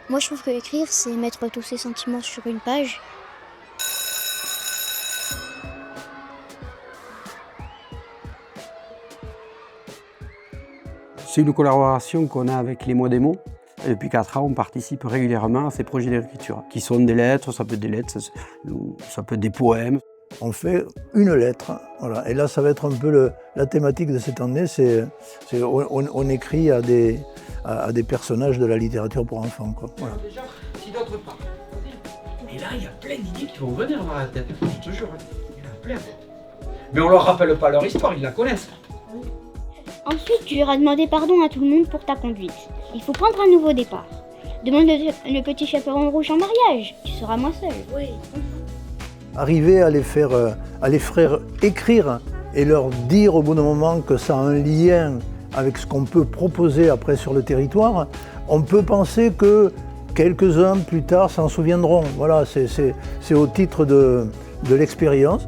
Moi, je trouve que écrire, c'est mettre tous ses sentiments sur une page. C'est une collaboration qu'on a avec les Mots des mots. Et depuis 4 ans, on participe régulièrement à ces projets d'écriture, qui sont des lettres, ça peut être des lettres, ça peut être des poèmes. On fait une lettre, voilà. Et là ça va être un peu la thématique de cette année, on écrit à des personnages de la littérature pour enfants, quoi. Voilà. Déjà, si d'autres pas. Et là, il y a plein d'idées qui vont venir dans la tête, je te jure. Il y en a plein. Mais on leur rappelle pas leur histoire, ils la connaissent. Ensuite, tu iras demander pardon à tout le monde pour ta conduite. Il faut prendre un nouveau départ. Demande le petit chaperon rouge en mariage, tu seras moins seul. Oui. Arriver à les faire écrire et leur dire au bout d'un moment que ça a un lien avec ce qu'on peut proposer après sur le territoire, on peut penser que quelques-uns plus tard s'en souviendront. Voilà, c'est au titre de l'expérience.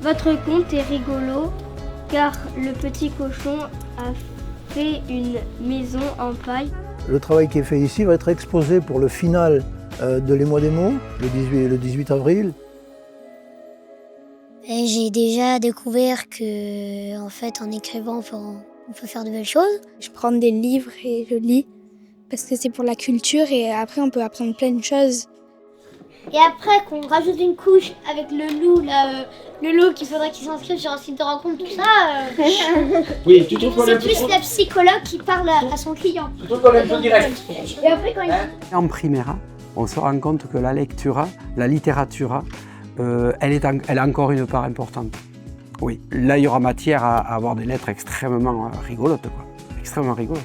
Votre conte est rigolo car le petit cochon a fait une maison en paille. Le travail qui est fait ici va être exposé pour le final de Les Mots des mots, le 18 avril. J'ai déjà découvert que, en fait, en écrivant, on peut faire de belles choses. Je prends des livres et je lis parce que c'est pour la culture et après on peut apprendre plein de choses. Et après qu'on rajoute une couche avec le loup, là, le loup qu'il faudrait qu'il s'inscrive sur un site de rencontre, tout ça. Oui, tu trouves qu'on est C'est un peu plus trop... la psychologue qui parle à son client. Tu trouves qu'on est un peu direct. Et après quand il... En primaire, on se rend compte que la lecture, la littérature, elle a encore une part importante. Oui, là, il y aura matière à avoir des lettres extrêmement rigolotes, quoi. Extrêmement rigolotes.